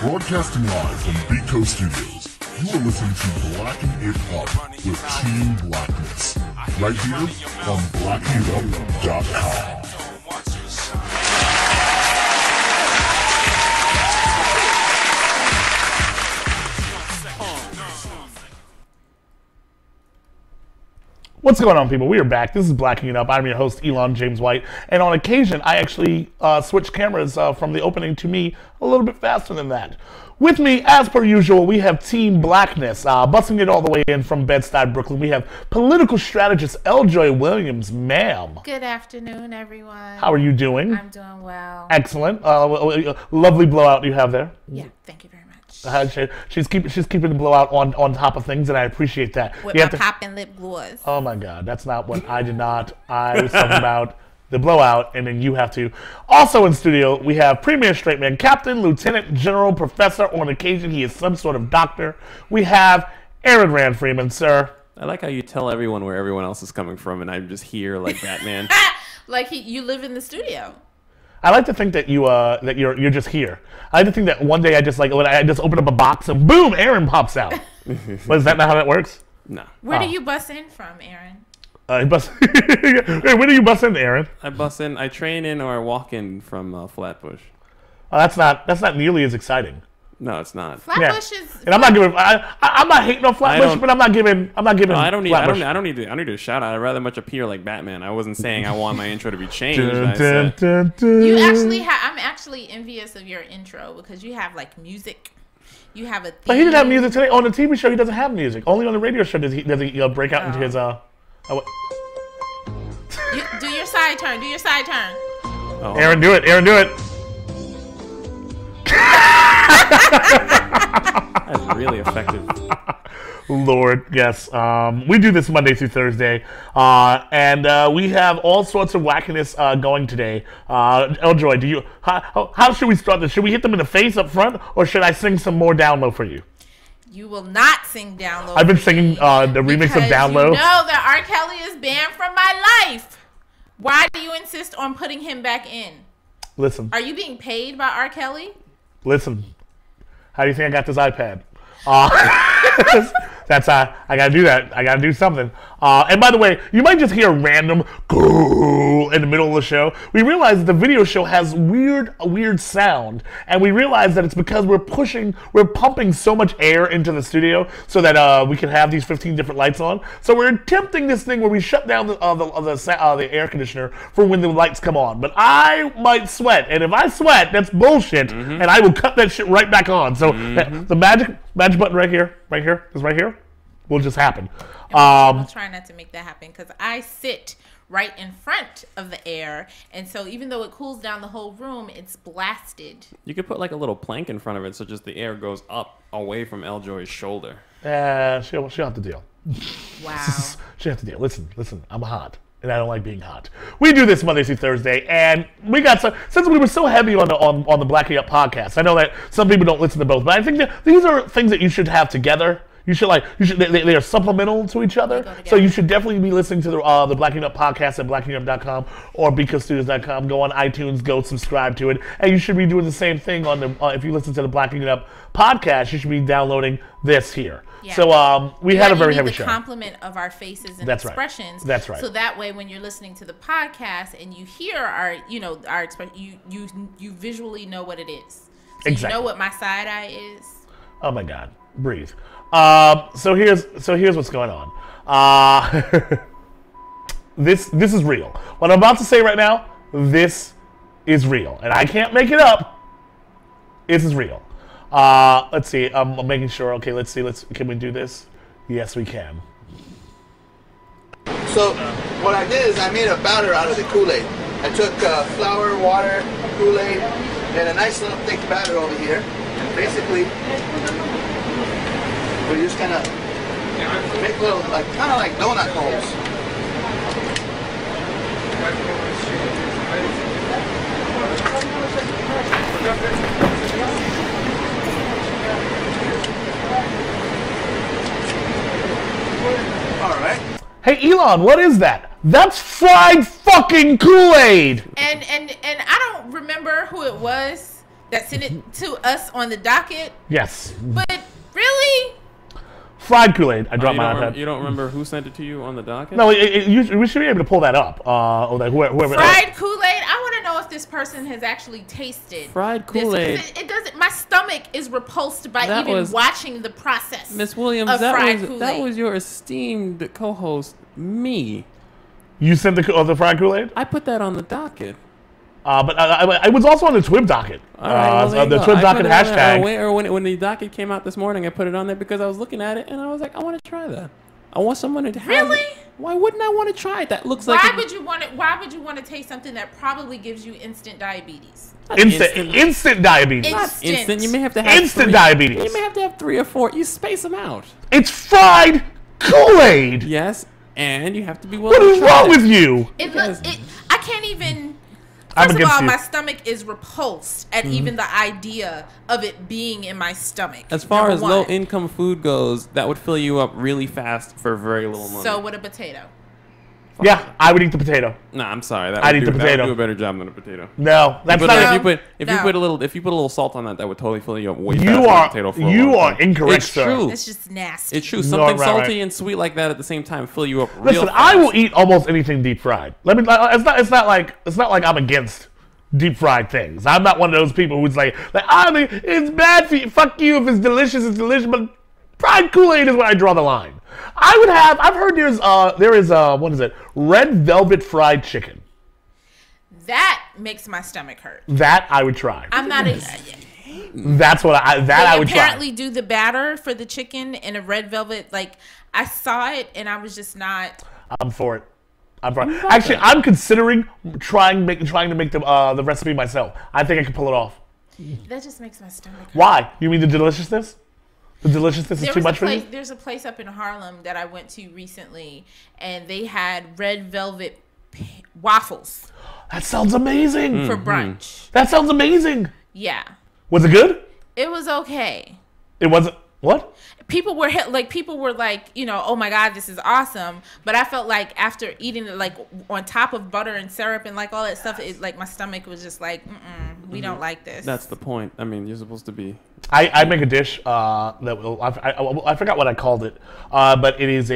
Broadcasting live from Beco Studios, you are listening to Blacking It Up with Team Blackness, right here on blackingitup.com. What's going on, people? We are back. This is Blacking It Up. I'm your host, Elon James White. And on occasion, I actually switch cameras from the opening to me a little bit faster than that. With me, as per usual, we have Team Blackness, busting it all the way in from Bed-Stuy, Brooklyn. We have political strategist Eljoy Williams. Ma'am. Good afternoon, everyone. How are you doing? I'm doing well. Excellent. Lovely blowout you have there. Yeah, thank you very much. She's keeping the blowout on top of things, and I appreciate that. With my poppin' lip gloss. Oh my God, that's not what I did not. I was talking about the blowout, and then you have to. Also in studio, we have Premier Straight Man, Captain, Lieutenant General, Professor. On occasion, he is some sort of doctor. We have Aaron Rand Freeman, sir. I like how you tell everyone where everyone else is coming from, and I'm just here like Batman. Like you live in the studio. I like to think that you're just here. I like to think that one day I just open up a box and boom, Aaron pops out. But is that not how that works? No. Where do you bust in from, Aaron? Hey, where do you bust in, Aaron? I train in or I walk in from Flatbush. That's not nearly as exciting. No, it's not. Flatbush is. And I'm not hating on Flatbush, but I'm not giving. No, I don't need to shout out. I'd rather much appear like Batman. I wasn't saying I want my intro to be changed. You actually I'm actually envious of your intro because you have like music. You have a theme. But he didn't have music today. On the TV show, he doesn't have music. Only on the radio show does he break out into his do your side turn. Do your side turn. Oh. Aaron, do it. Aaron, do it. That's really effective. Lord, yes. We do this Monday through Thursday, and we have all sorts of wackiness going today. Eljoy, how should we start this? Should we hit them in the face up front, or should I sing some more down low for you? You will not sing down low. I've been singing the remix of Down Low. You know that R. Kelly is banned from my life. Why do you insist on putting him back in? Listen. Are you being paid by R. Kelly? Listen. How do you think I got this iPad? I gotta do that. I gotta do something. And by the way, you might just hear a random "go" in the middle of the show. We realize that the video show has a weird sound, and we realize that it's because we're pumping so much air into the studio so that we can have these 15 different lights on. So we're attempting this thing where we shut down the air conditioner for when the lights come on. But I might sweat, and if I sweat, that's bullshit, and I will cut that shit right back on. So the magic button right here, will just happen. I'll try not to make that happen because I sit right in front of the air, and so even though it cools down the whole room, it's blasted. You could put like a little plank in front of it so just the air goes up away from Eljoy's shoulder. She'll have to deal. Wow. She'll have to deal. Listen, I'm hot. And I don't like being hot. We do this Monday through Thursday, and we got since we were so heavy on the Blacking Up podcast. I know that some people don't listen to both, but I think that these are things that you should have together. They are supplemental to each other. So you should definitely be listening to the Blacking Up podcast at blackingup.com or becostudios.com. Go on iTunes, go subscribe to it, and you should be doing the same thing on the if you listen to the Blacking It Up podcast. You should be downloading this here. Yeah. So we had a very heavy show. The compliment of our faces and expressions. Right. That's right. So that way, when you're listening to the podcast and you hear our expression, you visually know what it is. So exactly. You know what my side eye is. Oh my God, breathe. So here's what's going on. This is real. What I'm about to say right now, this is real, and I can't make it up. This is real. Let's see. I'm making sure. Okay, let's see. Can we do this? Yes, we can. So what I did is I made a batter out of the Kool-Aid. I took flour, water, Kool-Aid, and a nice little thick batter over here. And basically, we just kind of make little, kind of like donut holes. All right. Hey, Elon, what is that? That's fried fucking Kool-Aid! And I don't remember who it was, that sent it to us on the docket. Yes. But really? Fried Kool-Aid. I dropped my iPad. You don't remember who sent it to you on the docket? No, we should be able to pull that up. Or like whoever. Fried Kool-Aid. I want to know if this person has actually tasted fried Kool-Aid. It doesn't. My stomach is repulsed by watching the process. Miss Williams, that was your esteemed co-host, me. You sent the fried Kool-Aid? I put that on the docket. But I was also on the TWIB docket. The TWIB docket hashtag. When the docket came out this morning, I put it on there because I was looking at it and I was like, I want to try that. I want someone to have really. It. Why wouldn't I want to try it? That looks why like. Why would you want it? Why would you want to taste something that probably gives you instant diabetes? Instant diabetes. Instant. You may have to have instant diabetes. You may have to have 3 or 4. You space them out. It's fried Kool-Aid. Yes, and you have to be willing. What is wrong with you? I can't even. First of all, my stomach is repulsed at even the idea of it being in my stomach. As far as low-income food goes, that would fill you up really fast for very little money. So would a potato. Yeah, I would eat the potato. Nah, I'm sorry. I'd eat the potato. That would do a better job than a potato. No, that's not. If you put a little salt on that, that would totally fill you up way faster than a potato. You are incorrect, it's true. It's just nasty. It's true. Something salty and sweet like that at the same time fill you up. Listen, I will eat almost anything deep fried. It's not like I'm against deep fried things. I'm not one of those people who's like it's bad for you. Fuck you. If it's delicious, it's delicious. But fried Kool-Aid is where I draw the line. I've heard there is what is it? Red velvet fried chicken. That makes my stomach hurt. That I would try. I'm not a. That's what I would try. They apparently do the batter for the chicken in a red velvet. Like I saw it and I was just not. I'm for it. Actually, I'm considering trying to make the recipe myself. I think I can pull it off. That just makes my stomach hurt. Why? You mean the deliciousness? The deliciousness is too much for you? There's a place up in Harlem that I went to recently, and they had red velvet waffles. That sounds amazing. For brunch. That sounds amazing. Yeah. Was it good? It was okay. It wasn't. What? People were like, oh my God, this is awesome. But I felt like after eating it, like on top of butter and syrup and like all that stuff, my stomach was just like, we don't like this. That's the point. I mean, you're supposed to be. I make a dish that I forgot what I called it, but it's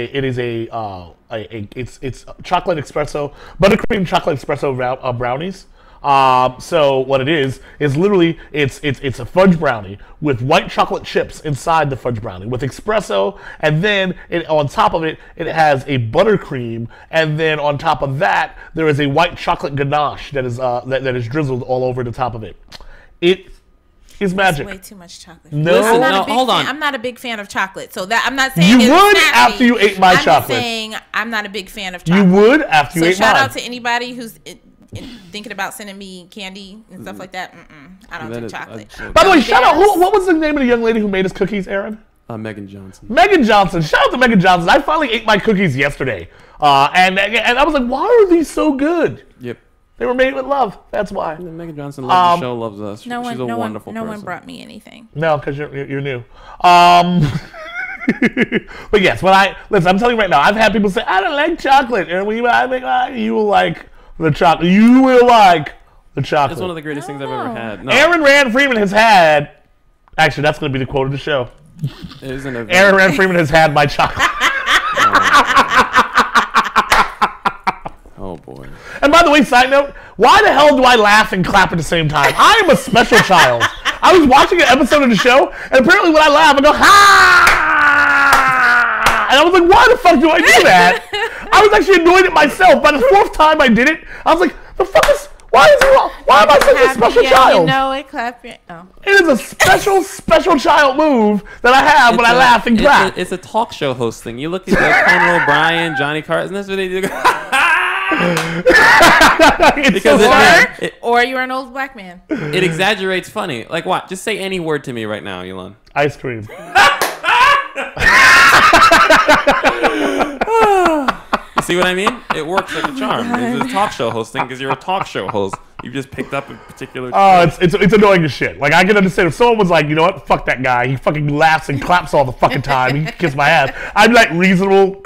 chocolate espresso, buttercream chocolate espresso brownies. So what it is literally it's a fudge brownie with white chocolate chips inside the fudge brownie with espresso, and then on top of it has a buttercream, and then on top of that there is a white chocolate ganache that is drizzled all over the top of it. It is magic. That's way too much chocolate. No, hold on. I'm not a big fan of chocolate, so that I'm not saying you would after you ate my chocolate. I'm saying I'm not a big fan of chocolate. You would after you ate mine. So shout out to anybody who's thinking about sending me candy and stuff like that. I don't do chocolate. By the way, shout out. What was the name of the young lady who made us cookies, Aaron? Megan Johnson. Megan Johnson. Shout out to Megan Johnson. I finally ate my cookies yesterday, and I was like, why are these so good? Yep. They were made with love. That's why. Megan Johnson loves the show, loves us. She's a wonderful person. No one brought me anything. No, because you're new. But yes, listen, I'm telling you right now, I've had people say, I don't like chocolate. And when you will like the chocolate. You will like the chocolate. It's one of the greatest things I've ever had. No. Aaron Rand Freeman has had, actually, that's going to be the quote of the show. Isn't it? Aaron Rand Freeman has had my chocolate. Oh boy. And by the way, side note, why the hell do I laugh and clap at the same time? I am a special child. I was watching an episode of the show, and apparently when I laugh, I go, ha! And I was like, why the fuck do I do that? I was actually annoyed at myself. By the 4th time I did it, I was like, the fuck is, why am I such a special child? You know it, clap your, oh. It is a special child move that I have when I laugh and clap. It's a talk show host thing. You look at Conan O'Brien, Johnny Carson, that's what they do. Or you're an old black man. It exaggerates funny. Like what? Just say any word to me right now, Elon. Ice cream. You see what I mean? It works like a charm. It's a talk show hosting because you're a talk show host. You just picked up a particular. Oh, it's annoying as shit. Like I can understand if someone was like, you know what, fuck that guy. He fucking laughs and claps all the fucking time. He can kiss my ass. I'd be like reasonable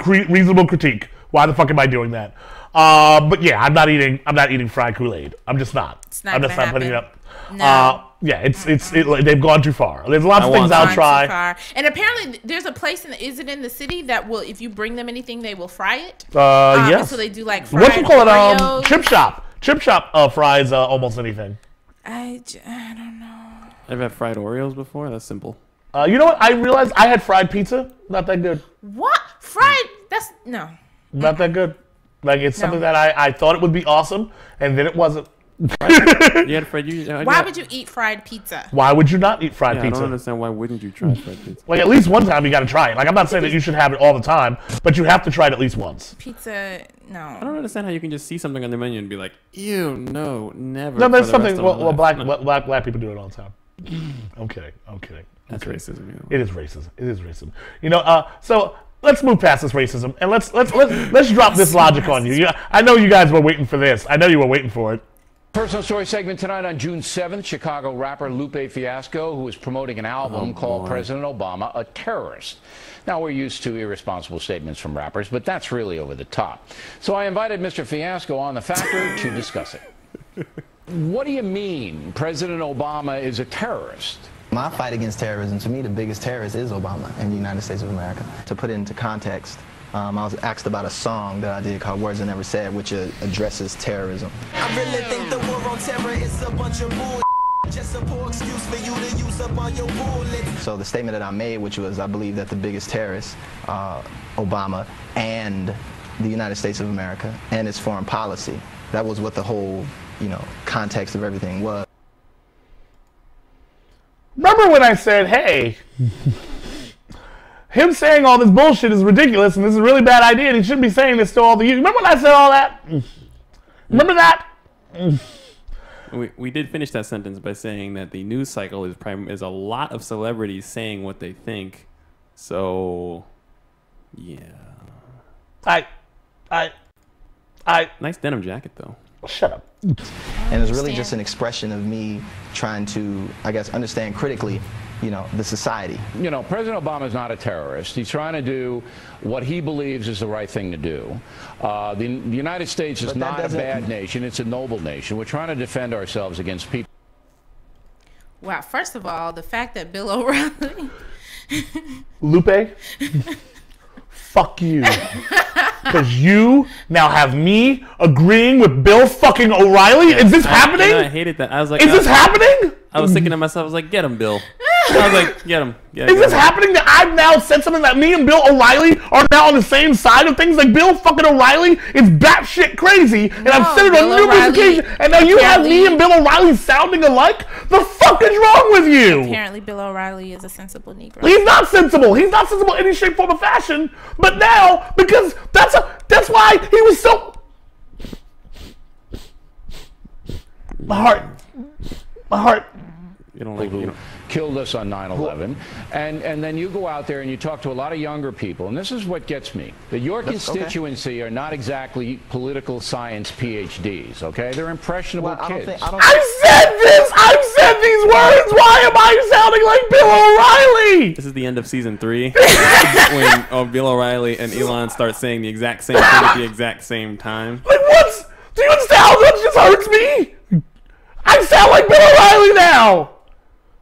critique. Why the fuck am I doing that? But yeah, I'm not eating fried Kool-Aid. I'm just not. It's not I'm just gonna not putting it up. No. Yeah, they've gone too far. There's lots of things I'll try. And apparently, there's a place is it in the city that will, if you bring them anything, they will fry it. Yes. So they do like fried What you call Oreos. it? Chip Shop. Chip Shop fries almost anything. I don't know. I've had fried Oreos before. That's simple. You know what? I realized I had fried pizza. Not that good. What fried? That's no. Not that good. Like it's something that I thought it would be awesome, and then it wasn't. Why would you eat fried pizza? Why would you not eat fried pizza? I don't understand why wouldn't you try fried pizza? Like at least one time you got to try it. Like I'm not saying that you should have it all the time, but you have to try it at least once. Pizza, no. I don't understand how you can just see something on the menu and be like, ew, no, never. No, there's something. Well, black people do it all the time. I'm kidding. That's racism. You know. It is racism. It is racism. You know. So let's move past this racism and let's drop this logic on you. I know you guys were waiting for this. I know you were waiting for it. Personal story segment tonight on June 7th. Chicago rapper Lupe Fiasco, who is promoting an album called President Obama a Terrorist. Now, we're used to irresponsible statements from rappers, but that's really over the top. So I invited Mr. Fiasco on The Factor to discuss it. What do you mean President Obama is a terrorist? My fight against terrorism, to me, the biggest terrorist is Obama in the United States of America. To put it into context, I was asked about a song that I did called Words I Never Said, which addresses terrorism. I really think the war on terror is a bunch of bull. Just a poor excuse for you to use up all your bullets. So the statement that I made, which was I believe that the biggest terrorist, Obama, and the United States of America, and its foreign policy. That was what the whole, context of everything was. Remember when I said, hey, him saying all this bullshit is ridiculous and this is a really bad idea and he shouldn't be saying this to all the youth. Remember when I said all that? Remember that? We did finish that sentence by saying that the news cycle is a lot of celebrities saying what they think. So, yeah. Nice denim jacket, though. Shut up. And it's really just an expression of me trying to, I guess, understand critically, the society. President Obama is not a terrorist. He's trying to do what he believes is the right thing to do. The United States is not a bad nation. It's a noble nation. We're trying to defend ourselves against people. Wow, first of all, the fact that Bill O'Reilly... Lupe, fuck you. Because you now have me agreeing with Bill fucking O'Reilly? Is this happening? I hated that. I was like, is this happening? I was thinking to myself, I was like, get him, Bill. I was like, get him. Is this happening that I've now said something that me and Bill O'Reilly are now on the same side of things? Like Bill fucking O'Reilly is batshit crazy, and I've said it on numerous occasions, and now you have me and Bill O'Reilly sounding alike? The fuck is wrong with you? Apparently Bill O'Reilly is a sensible Negro. He's not sensible. He's not sensible in any shape, form, or fashion. But now, because that's why he was so... My heart. You don't like who killed us on 9/11, and then you go out there and you talk to a lot of younger people, and this is what gets me: that your constituency are not exactly political science PhDs. Okay, they're impressionable kids. I said this. I've said these words. Why am I sounding like Bill O'Reilly? This is the end of season 3 when Bill O'Reilly and Elon start saying the exact same thing at the exact same time. Like what? Do you understand how much this hurts me? I sound like Bill O'Reilly now.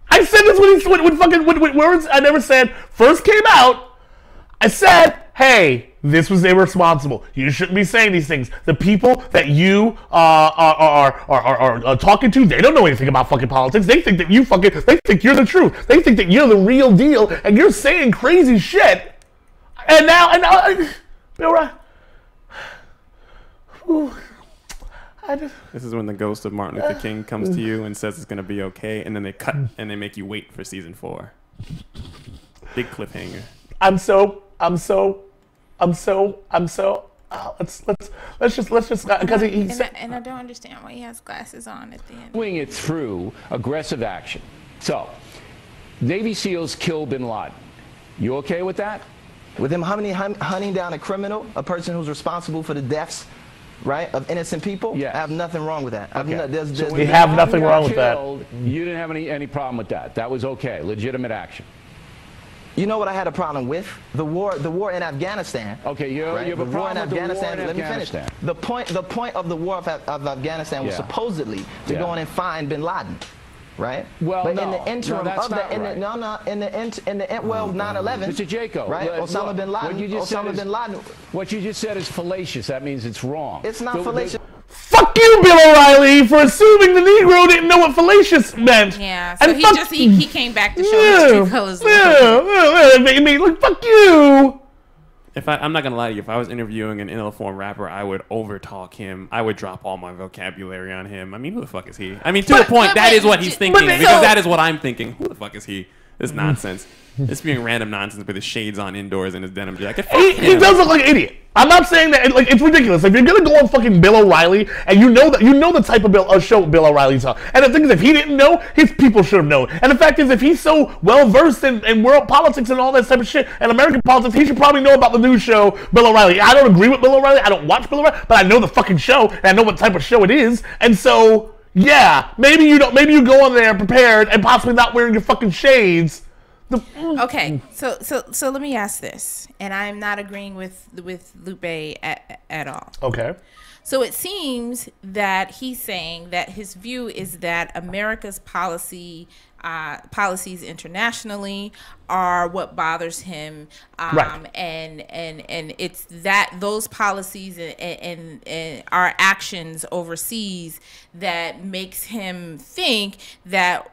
I said this when words I never said first came out. I said, hey, this was irresponsible. You shouldn't be saying these things. The people that you are talking to, they don't know anything about fucking politics. They think that they think you're the truth. They think that you're the real deal, and you're saying crazy shit. And now, Bill O'Reilly. This is when the ghost of Martin Luther King comes to you and says it's going to be okay, and then they cut and they make you wait for season 4. Big cliffhanger. Let's just because he's and I don't understand why he has glasses on at the end. Doing it through aggressive action. So, Navy SEALs kill bin Laden. You okay with that? With him hunting down a criminal, a person who's responsible for the deaths, right, of innocent people? Yeah. I have nothing wrong with that. So we have nothing wrong with that. You didn't have any problem with that. That was okay. Legitimate action. You know what I had a problem with? The war in Afghanistan. Okay, you have a the war in problem with the war Afghanistan. in Let me finish. Afghanistan. The point of the war of Afghanistan was supposedly to go in and find Bin Laden, right? Well, but no, in the interim that's of not the, right. well, 9/11. Mr. Jaco, Osama bin Laden. Osama bin Laden. What you just said is fallacious. That means it's wrong. It's not fallacious. Fuck you, Bill O'Reilly, for assuming the Negro didn't know what fallacious meant. Yeah, so and he came back to show his true colors. I mean, like, fuck you. I'm not gonna lie to you. If I was interviewing an ill-informed rapper, I would overtalk him. I would drop all my vocabulary on him. I mean, who the fuck is he? I mean, to a point, that is what he's thinking because that is what I'm thinking. Who the fuck is he? This nonsense. It's being random nonsense with his shades on indoors and his denim jacket. He does look like an idiot. I'm not saying that. Like, it's ridiculous. If you're gonna go on fucking Bill O'Reilly and you know the type of show Bill O'Reilly's on, and the thing is, if he didn't know, his people should have known. And the fact is, if he's so well versed in world politics and all that type of shit and American politics, he should probably know about the new show Bill O'Reilly. I don't agree with Bill O'Reilly. I don't watch Bill O'Reilly, but I know the fucking show and I know what type of show it is. And so, yeah, maybe you don't. Maybe you go on there prepared and possibly not wearing your fucking shades. Okay, so let me ask this, and I'm not agreeing with Lupe at all. Okay. So it seems that he's saying that his view is that America's policies internationally are what bothers him, right. and it's that those policies and our actions overseas that makes him think that.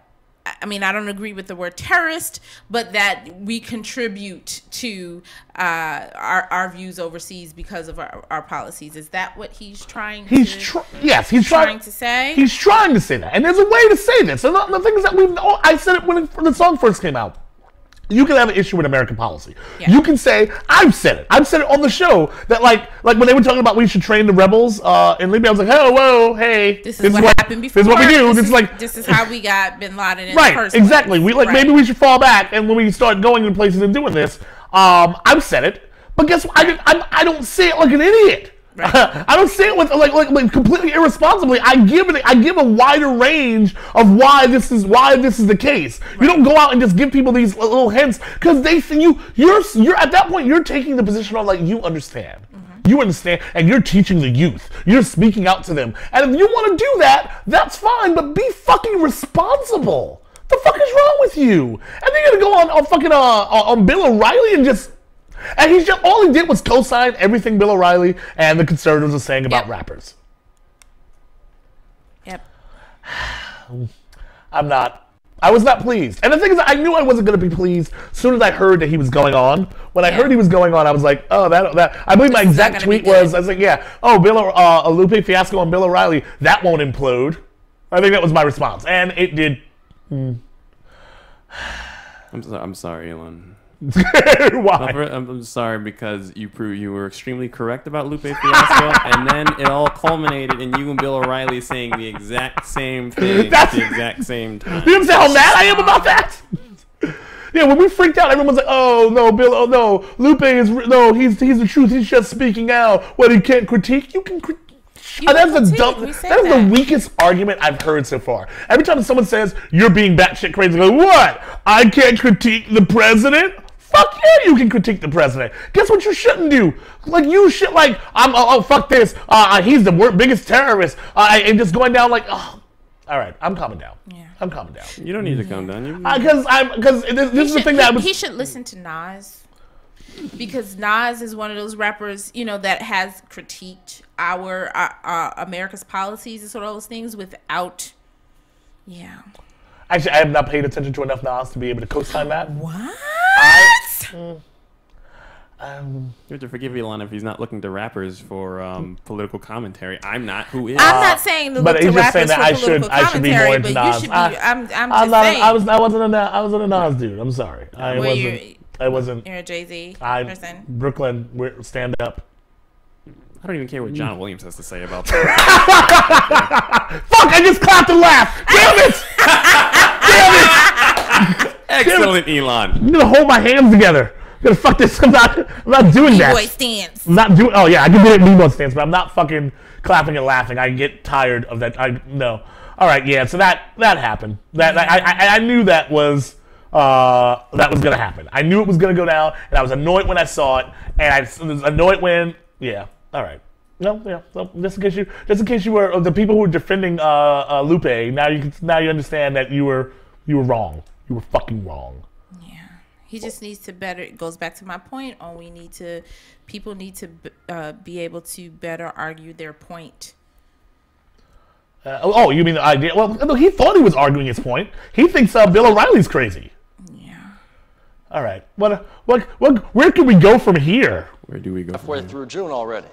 I mean, I don't agree with the word terrorist, but that we contribute to our views overseas because of our policies. Is that what he's trying to say? Yes, he's trying to say. He's trying to say that. And there's a way to say this. And the thing is that I said it when the song first came out. You can have an issue with American policy. Yeah. You can say, I've said it on the show that like when they were talking about we should train the rebels in Libya, I was like, oh, whoa, hey. This is what happened before. This is what we do. This is how we got Bin Laden in the first place. Exactly. Maybe we should fall back, and when we start going to places and doing this, I've said it. But guess what? I don't say it like an idiot. Right. I don't say it with like completely irresponsibly. I give a wider range of why this is the case. Right. You don't go out and just give people these little hints because they think you're at that point you're taking the position of like you understand. Mm-hmm. You understand, and you're teaching the youth. You're speaking out to them, and if you want to do that, that's fine. But be fucking responsible. What the fuck is wrong with you? And they're gonna go on fucking on Bill O'Reilly and just. And he's just all he did was co-sign everything Bill O'Reilly and the conservatives are saying about rappers. Yep. I was not pleased. And the thing is, I knew I wasn't going to be pleased as soon as I heard that he was going on. When I heard he was going on, I was like, oh, that. I believe my exact tweet was, I was like, yeah, oh, Lupe Fiasco and Bill O'Reilly, that won't implode. I think that was my response. And it did. I'm sorry, Elon. Why? I'm sorry because you were extremely correct about Lupe Fiasco, and then it all culminated in you and Bill O'Reilly saying the exact same thing at the exact same time. You understand how mad I am about that? Yeah, when we freaked out, everyone's like, "Oh no, Bill! Oh no, Lupe is he's the truth. He's just speaking out. What he can't critique, you can critique." That is the weakest argument I've heard so far. Every time someone says you're being batshit crazy, like, what? I can't critique the president? Fuck yeah, you can critique the president. Guess what you shouldn't do? Like you should fuck this. He's the biggest terrorist. And just going down like, oh. All right, I'm calming down. Yeah. I'm calming down. You don't need to calm down. Because this is the thing that he should listen to Nas. Because Nas is one of those rappers, that has critiqued our America's policies and sort of those things without, Actually, I have not paid attention to enough Nas to be able to co-sign that. What? You have to forgive Elon if he's not looking to rappers for political commentary. I'm not. Who is? I'm not saying to look to rappers for political commentary, but you should be. I'm just saying. I wasn't a Nas dude. I'm sorry. I wasn't. You're a Jay-Z person. Brooklyn, stand up. I don't even care what John Williams has to say about that. Fuck! I just clapped and laughed. Damn it! Excellent, Elon. I'm gonna hold my hands together. I'm gonna fuck this. I'm not doing that. B-boy stance. I'm not doing. Oh yeah, I can do it B-boy stance, but I'm not fucking clapping and laughing. I get tired of that. No. All right, yeah. So that happened. That I knew that was that was gonna happen. I knew it was gonna go down, and I was annoyed when I saw it, and I was annoyed when, yeah, all right. No, yeah. So just in case you were the people who were defending Lupe, now you understand that you were wrong. You were fucking wrong. Yeah, he just needs to better. It goes back to my point on people need to be able to better argue their point. Oh, you mean the idea? Well, no, he thought he was arguing his point. He thinks Bill O'Reilly's crazy. Yeah. All right. Where can we go from here? Where do we go? Halfway through June already.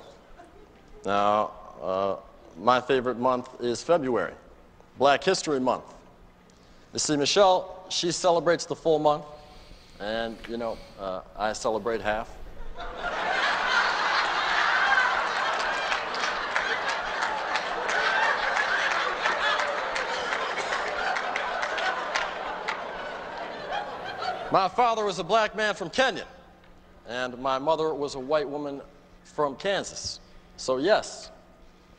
Now, my favorite month is February, Black History Month. You see, Michelle, she celebrates the full month, and, you know, I celebrate half. My father was a black man from Kenya, and my mother was a white woman from Kansas. So yes,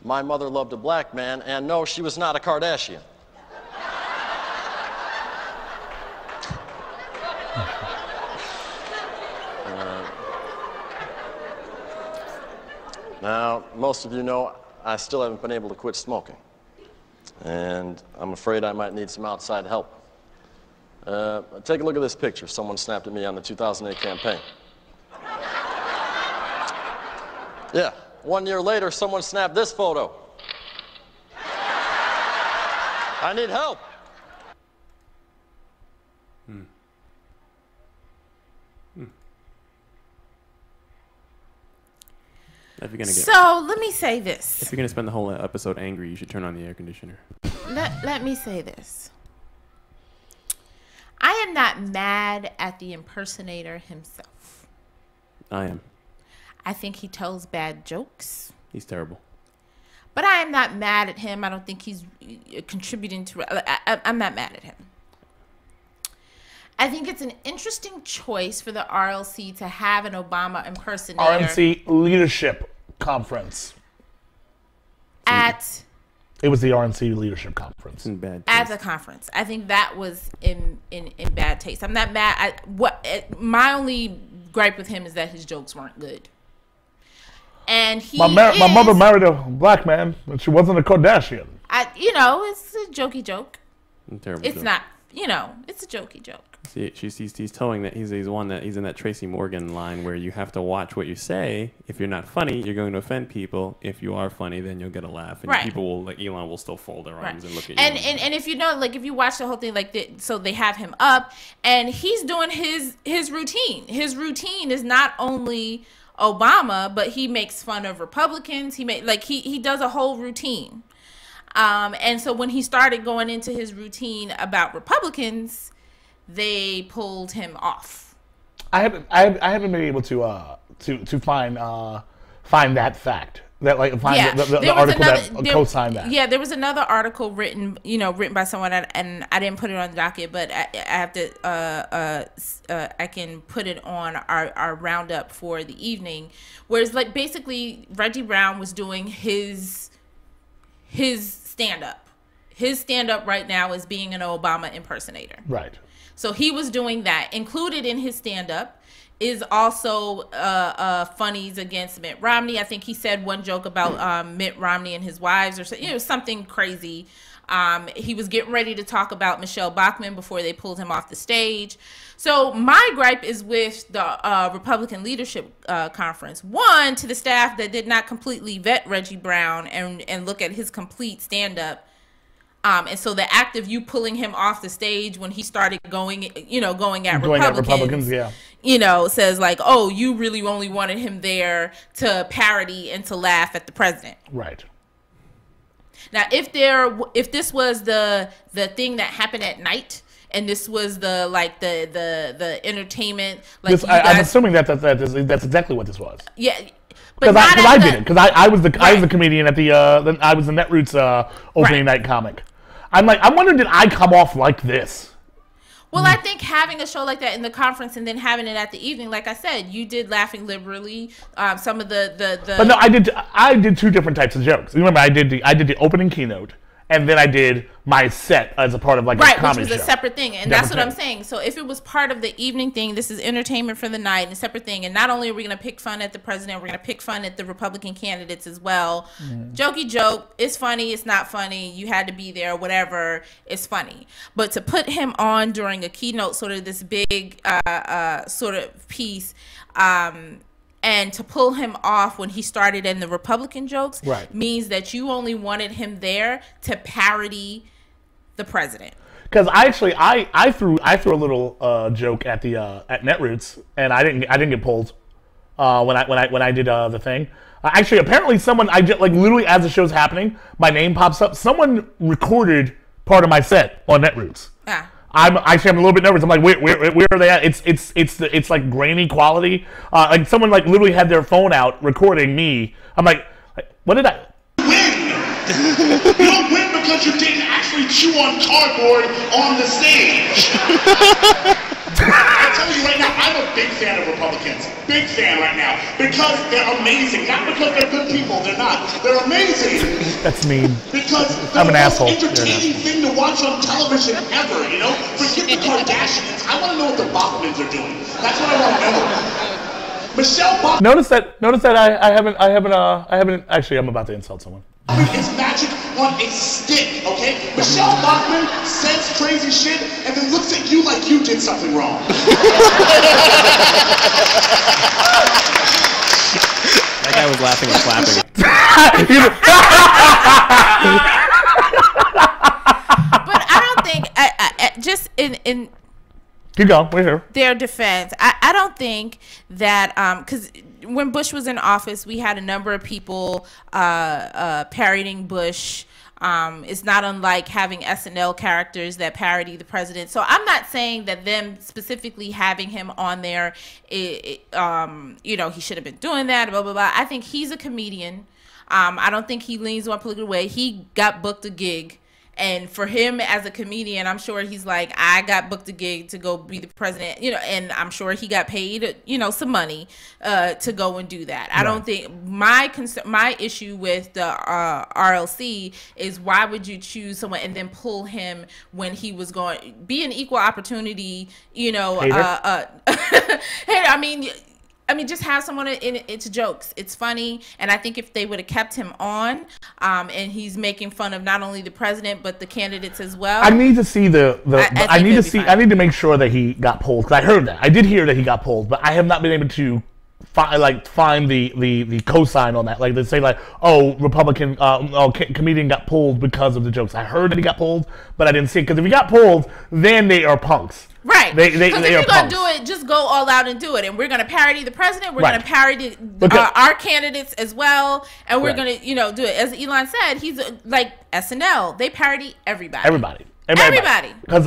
my mother loved a black man, and no, she was not a Kardashian. Now, most of you know I still haven't been able to quit smoking, and I'm afraid I might need some outside help. Take a look at this picture someone snapped at me on the 2008 campaign. Yeah, 1 year later, someone snapped this photo. I need help. If you're gonna get, so let me say this. If you're gonna spend the whole episode angry, you should turn on the air conditioner. Let me say this. I am not mad at the impersonator himself. I am. I think he tells bad jokes. He's terrible. But I am not mad at him. I don't think he's contributing to... I'm not mad at him. I think it's an interesting choice for the RLC to have an Obama impersonator. RNC Leadership Conference. It was the RNC Leadership Conference. In bad taste. At the conference. I think that was in bad taste. I'm not mad. My only gripe with him is that his jokes weren't good. And my mother married a black man, and she wasn't a Kardashian. It's a jokey joke. Terrible it's joke. not, it's a jokey joke. See, he's towing that he's in that Tracy Morgan line where you have to watch what you say. If you're not funny, you're going to offend people. If you are funny, then you'll get a laugh, and people will, like Elon, will still fold their arms and look at you. And if you know, like if you watch the whole thing, so they have him up, and he's doing his routine. His routine is not only Obama, but he makes fun of Republicans. He does a whole routine. And so when he started going into his routine about Republicans, they pulled him off. I haven't been able to find that fact. That the article that co-signed that. Yeah, there was another article written by someone, and I didn't put it on the docket, but I have to. I can put it on our roundup for the evening, where it's like basically Reggie Brown was doing his stand-up. His stand-up right now is being an Obama impersonator. Right. So he was doing that. Included in his stand-up is also funnies against Mitt Romney. I think he said one joke about Mitt Romney and his wives, or something crazy. He was getting ready to talk about Michelle Bachmann before they pulled him off the stage. So my gripe is with the Republican Leadership Conference. One, to the staff that did not completely vet Reggie Brown and look at his complete stand-up. And so the act of you pulling him off the stage when he started going at Republicans, says like, oh, you really only wanted him there to parody and to laugh at the president. Right. Now, if this was the thing that happened at night, and this was the entertainment, I'm assuming that's exactly what this was. Yeah. Because I did it. Because I was the comedian at I was the Netroots opening night comic. I'm wondering, did I come off like this? Well, I think having a show like that in the conference and then having it at the evening, like I said, you did Laughing Liberally. Some of the. But no, I did two different types of jokes. Remember, I did the opening keynote, and then I did my set as a part of like a comedy show. Right, which was a separate thing, and that's what I'm saying. So if it was part of the evening thing, this is entertainment for the night, and a separate thing. And not only are we going to pick fun at the president, we're going to pick fun at the Republican candidates as well. Jokey joke, it's funny, it's not funny. You had to be there, whatever. It's funny, but to put him on during a keynote, sort of this big sort of piece. And to pull him off when he started in the Republican jokes means that you only wanted him there to parody the president. Because I threw a little joke at the at Netroots, and I didn't get pulled when I did the thing. Actually, apparently someone literally as the show's happening, my name pops up. Someone recorded part of my set on Netroots. I'm a little bit nervous. I'm like, where are they at? It's like grainy quality. Like someone like literally had their phone out recording me. I'm like what did I win? You don't win because you didn't actually chew on cardboard on the stage. I tell you right now, I'm a big fan of Republicans. Big fan right now. Because they're amazing. Not because they're good people. They're not. They're amazing. That's mean. Because I'm an asshole. Entertaining thing to watch on television ever, you know? Forget the Kardashians. I want to know what the Bachmans are doing. That's what I want to know. Michelle Bachman. Notice that I haven't actually I'm about to insult someone. It's magic on a stick, okay? Michelle Bachman says crazy shit and then looks at you like you did something wrong. That guy was laughing and clapping. But I don't think, just in keep going, we're here. Their defense, I don't think that, because when Bush was in office, we had a number of people parodying Bush. It's not unlike having SNL characters that parody the president. So I'm not saying that them specifically having him on there, you know, he should have been doing that, blah, blah, blah. I think he's a comedian. I don't think he leans one political way. He got booked a gig. And for him as a comedian, I'm sure he's like, I got booked a gig to go be the president, you know, and I'm sure he got paid, you know, some money to go and do that. I don't think my issue with the RLC is why would you choose someone and then pull him when he was going be an equal opportunity, you know, I mean, just have someone in it's jokes. It's funny, and I think if they would have kept him on, and he's making fun of not only the president but the candidates as well. I need to see I need to make sure that he got pulled, because I heard that. I did hear that he got pulled, but I have not been able to find the cosign on that. Like they say, like, oh, Republican comedian got pulled because of the jokes. I heard that he got pulled, but I didn't see it, because if he got pulled, then they are punks. Right. They if are you're punks. gonna do it, just go all out and do it. And we're gonna parody the president. We're gonna parody our candidates as well, and we're gonna, you know, do it. As Elon said, he's like SNL. They parody everybody. Everybody. Because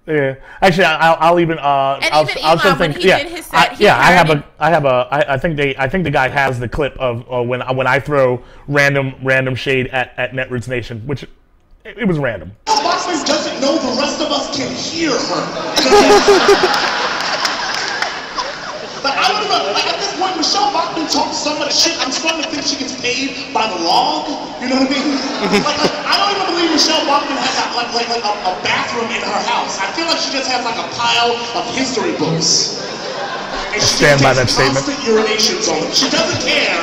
yeah. Actually, I'll even and even Elon, when he did his set, I think the guy has the clip of when I throw random shade at Netroots Nation, which it was random. Bachman doesn't know the rest of us can hear her. Like, I don't know, like, at this point, Michelle Bachman talks so much shit, I'm starting to think she gets paid by the log. You know what I mean? Like, I don't even believe Michelle Bachman has a bathroom in her house. I feel like she just has like a pile of history books. And she stand by that statement. Constant urinations on them. She doesn't care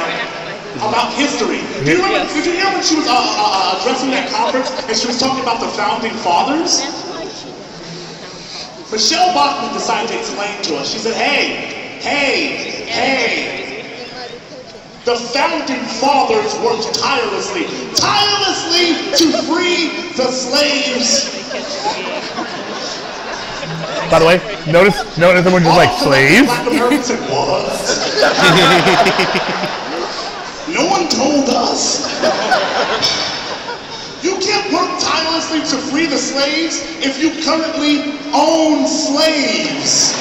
about history. Did you hear when she was addressing that conference and she was talking about the founding fathers? Michelle Bachman decided to explain to us. She said, hey, the founding fathers worked tirelessly to free the slaves. By the way, notice everyone just like slaves. Black Americans said, what? No one told us. You can't work tirelessly to free the slaves if you currently own slaves.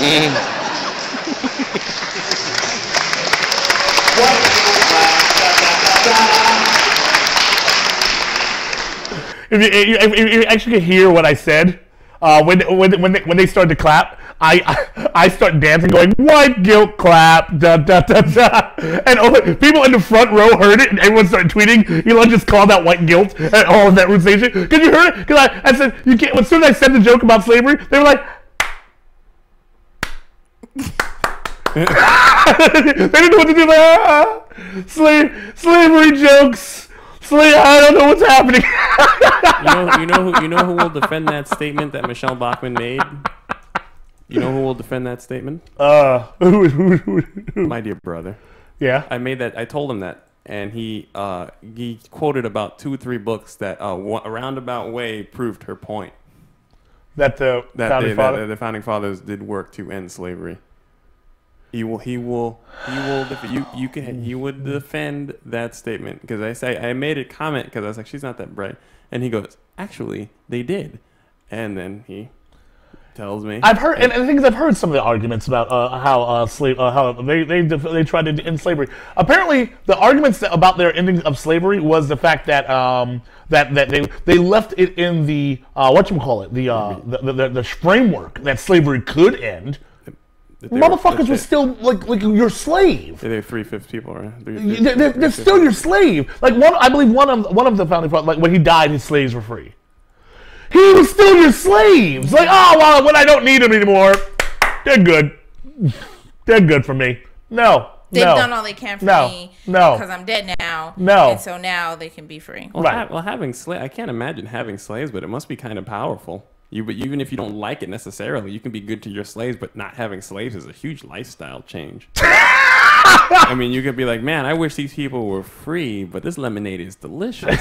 If you actually could hear what I said when they started to clap, I start dancing, going white guilt clap, da da da da, and all the people in the front row heard it, and everyone started tweeting. Elon just called out white guilt at all of that root station. Because you heard it? Because I said you can't. As soon as I said the joke about slavery, they were like. They didn't know what to do. Like, slavery jokes. I don't know what's happening. you know who will defend that statement that Michelle Bachmann made? You know who will defend that statement? Who? My dear brother. Yeah. I told him that, and he quoted about 2 or 3 books that a roundabout way proved her point. That the founding fathers did work to end slavery. He would defend that statement, because I made a comment because I was like, she's not that bright, and he goes, actually they did, and then he tells me I've heard, and the thing is, I've heard some of the arguments about how they tried to end slavery. Apparently, the arguments about their ending of slavery was the fact that that they left it in the the framework that slavery could end. Motherfuckers were still like your slave. They're 3/5 people, right? They're still your slave. Like I believe one of the founding fathers, like when he died, his slaves were free. He was still your slaves. Like, oh well, when I don't need them anymore, they're good. They're good for me. No. They've done all they can for me. No. Because I'm dead now. No. And so now they can be free. Well, right. Having slaves, I can't imagine having slaves, but it must be kind of powerful. But even if you don't like it necessarily, you can be good to your slaves, but not having slaves is a huge lifestyle change. I mean, you could be like, man, I wish these people were free, but this lemonade is delicious.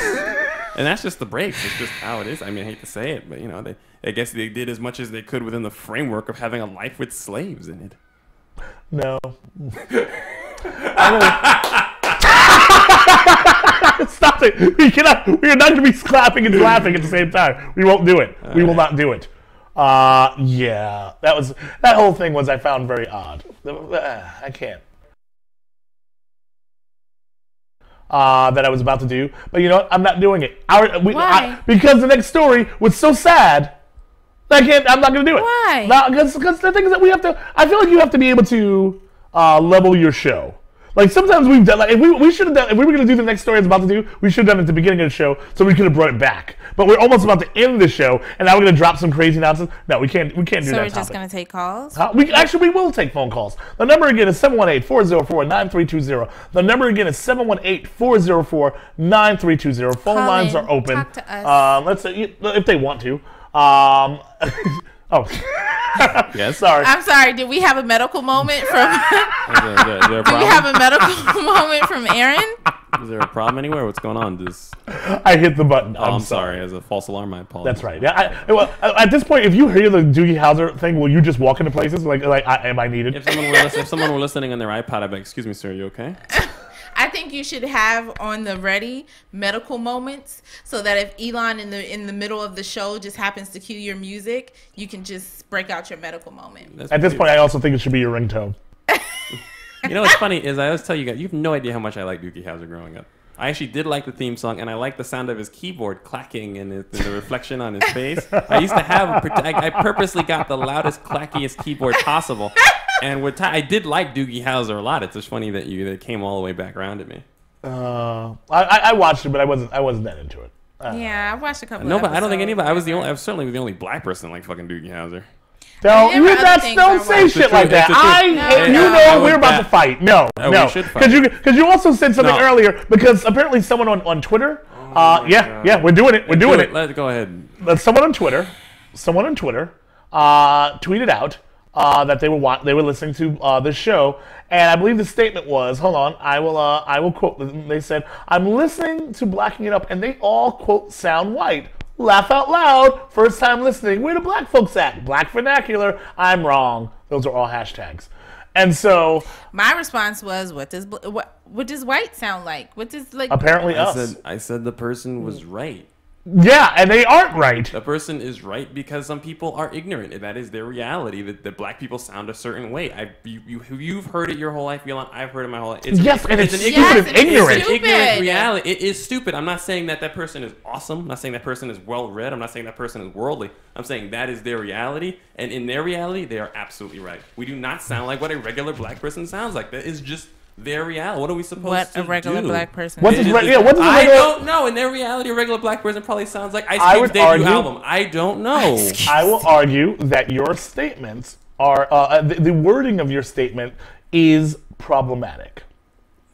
And that's just the breaks. It's just how it is. I mean, I hate to say it, but, I guess they did as much as they could within the framework of having a life with slaves in it. No. Stop it. We are not going to be clapping and laughing at the same time. We won't do it. We will not do it. Yeah. That whole thing I found very odd. I can't. That I was about to do. But you know what? I'm not doing it. Why? Because the next story was so sad. I'm not going to do it. Why? Because the thing is that I feel like you have to be able to level your show. Like sometimes we've done, like if we should have done, if we were going to do the next story I was about to do, we should have done it at the beginning of the show, so we could have brought it back. But we're almost about to end the show, and now we're going to drop some crazy nonsense. No, we can't do that. So we're just going to take calls? We will take phone calls. The number again is 718-404-9320. The number again is 718-404-9320. Phone lines are open. Talk to us. Let's say if they want to. Oh. Yes. Sorry. I'm sorry. Did we have a medical moment from? Did we have a medical moment from Aaron? Is there a problem anywhere? What's going on? I hit the button. I'm sorry. As a false alarm, I apologize. That's right. Yeah. At this point, if you hear the Doogie Howser thing, will you just walk into places am I needed? If someone were listening on their iPod, I'd be like, "Excuse me, sir, are you okay?" I think you should have on the ready medical moments so that if Elon in the middle of the show just happens to cue your music, you can just break out your medical moment. At this point, I also think it should be your ringtone. You know what's funny is I always tell you guys, you have no idea how much I liked Doogie Howser growing up. I actually did like the theme song, and I liked the sound of his keyboard clacking and the reflection on his face. I used to have, I purposely got the loudest, clackiest keyboard possible. And I did like Doogie Howser a lot. It's just funny that it came all the way back around at me. I watched it, but I wasn't that into it. Yeah, I watched a couple. No, but I don't think anybody. I was certainly the only black person like fucking Doogie Howser. Don't say shit like that. We're about to fight. No. Because you also said something earlier. Because apparently someone on Twitter. We're doing it. We're doing it. Let's go ahead. Someone on Twitter tweeted out that they were listening to this show, and I believe the statement was, hold on, I will quote them. They said, "I'm listening to Blacking It Up, and they all quote sound white. Laugh out loud. First time listening. Where the black folks at? Black vernacular. I'm wrong." Those are all hashtags. And so my response was, what does white sound like? What does like? Apparently us. I said the person was right. Yeah, and they aren't right. The person is right because some people are ignorant, and that is their reality. That black people sound a certain way. You've heard it your whole life, Elon. I've heard it my whole life. It's yes, and it's an ignorant. ignorant reality. It is stupid. I'm not saying that person is awesome. I'm not saying that person is well-read. I'm not saying that person is worldly. I'm saying that is their reality, and in their reality, they are absolutely right. We do not sound like what a regular black person sounds like. That is just their reality. What are we supposed to do? What a regular black person. I don't know. In their reality, a regular black person probably sounds like Ice Cube's debut album. I don't know. I will argue that your statements are the wording of your statement is problematic.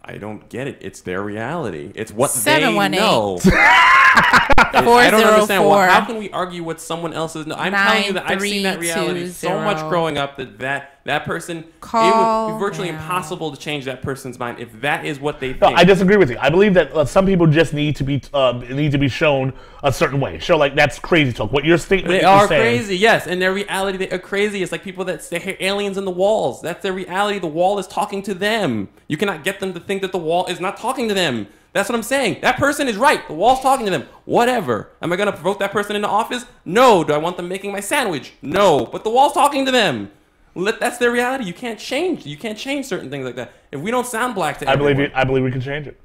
I don't get it. It's their reality. It's what they know. I don't understand. How can we argue what someone else's? I'm telling you that I've seen that reality so much growing up that person, it would be virtually impossible to change that person's mind if that is what they think. No, I disagree with you. I believe that some people just need to be shown a certain way. Show like that's crazy talk. What your statement they is are saying, crazy, yes. In their reality, they are crazy. It's like people that say aliens in the walls. That's their reality. The wall is talking to them. You cannot get them to think that the wall is not talking to them. That's what I'm saying. That person is right. The wall's talking to them. Whatever. Am I going to vote that person into office? No. Do I want them making my sandwich? No. But the wall's talking to them. That's their reality. You can't change. You can't change certain things like that. If we don't sound black to everyone, I believe we can change it.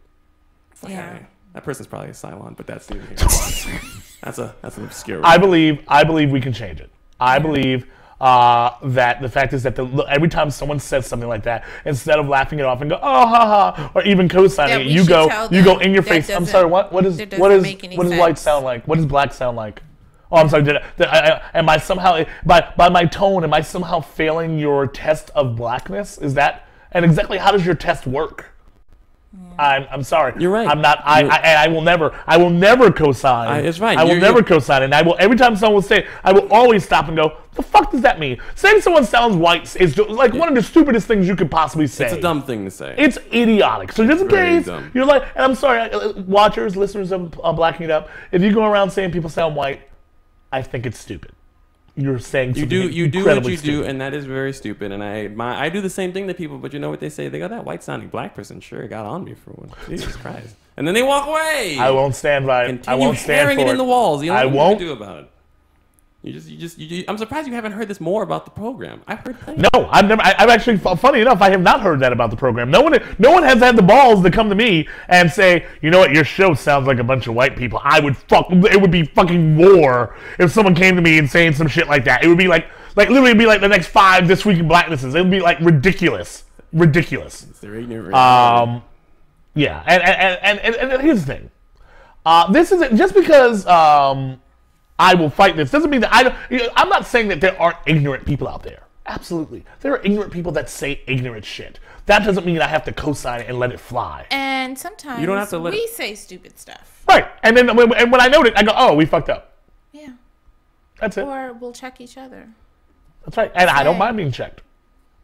Yeah. That person's probably a Cylon, but that's neither here. That's an obscure. I believe we can change it. I believe that the fact is that every time someone says something like that, instead of laughing it off and go oh ha ha or even co-signing it, you go in your face. I'm sorry. What does white sound like? What does black sound like? Oh, I'm sorry. Am I somehow by my tone? Am I somehow failing your test of blackness? Is that and exactly how does your test work? I'm sorry. You're right. I'm not. I will never co-sign. It's right. I will never co-sign, and I will every time someone will say it, I will always stop and go, the fuck does that mean? Saying someone sounds white is like one of the stupidest things you could possibly say. It's a dumb thing to say. It's idiotic. So just in case you're like, and I'm sorry, watchers, listeners of Blacking It Up, if you go around saying people sound white, I think it's stupid. You're saying you do what you do, and that is very stupid. And I do the same thing to people, but you know what they say? They got that white sounding black person sure got on me for one. Jesus Christ! And then they walk away. I won't stand by it. I won't stand for it in the walls. You know what won't do about it. You I'm surprised you haven't heard this more about the program. I've heard plenty. No, I've never. I've actually, funny enough, I have not heard that about the program. No one has had the balls to come to me and say, you know what, your show sounds like a bunch of white people. It would be fucking war if someone came to me and saying some shit like that. It would be like literally be like the next 5 This Week in Blacknesses. It would be like ridiculous. It's their ignorant. Yeah, and here's the thing. This isn't just because I will fight this. Doesn't mean that I'm not saying that there aren't ignorant people out there. Absolutely. There are ignorant people that say ignorant shit. That doesn't mean I have to co-sign it and let it fly. And sometimes you don't have to we say stupid stuff. Right. And then when I note it, I go, oh, we fucked up. Yeah. That's it. Or we'll check each other. That's right. And I don't mind being checked.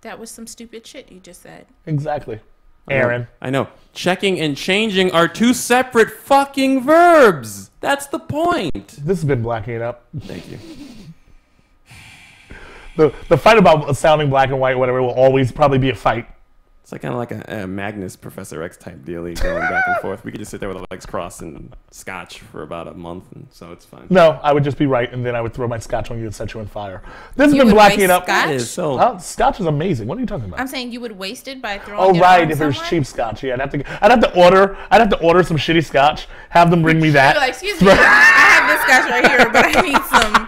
That was some stupid shit you just said. Exactly. Aaron. I know. Checking and changing are 2 separate fucking verbs. That's the point. This has been Blacking It Up. Thank you. The fight about sounding black and white, whatever, will always probably be a fight. It's like kind of like a Magnus Professor X type dealie going back and forth. We could just sit there with our legs crossed and scotch for about a month, and so it's fine. No, I would just be right, and then I would throw my scotch on you and set you on fire. This has been Blacking It Up. Scotch is amazing. What are you talking about? I'm saying you would waste it by throwing. Oh right, if there's cheap scotch, yeah, I'd have to order some shitty scotch. Have them bring me that. You're like, excuse me, I have this scotch right here, but I need some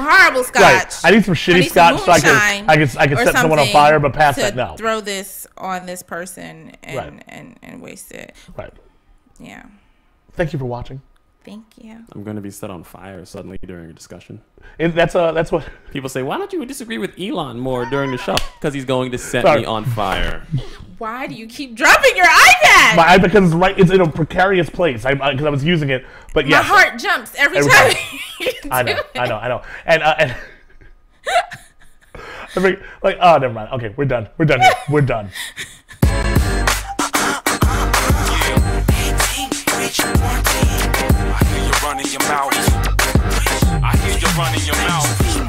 horrible scotch. Right. I need some shitty scotch so I can set someone on fire, but past that, no. Throw this on this person and waste it. Right. Yeah. Thank you for watching. Thank you. I'm going to be set on fire suddenly during a discussion. That's what people say. Why don't you disagree with Elon more during the show? Because he's going to set me on fire. Why do you keep dropping your iPad? Because it's in a precarious place. Because I was using it, but yes. My heart jumps every time. I know. And oh, never mind. Okay, we're done. We're done here. We're done. I hear you running your mouth.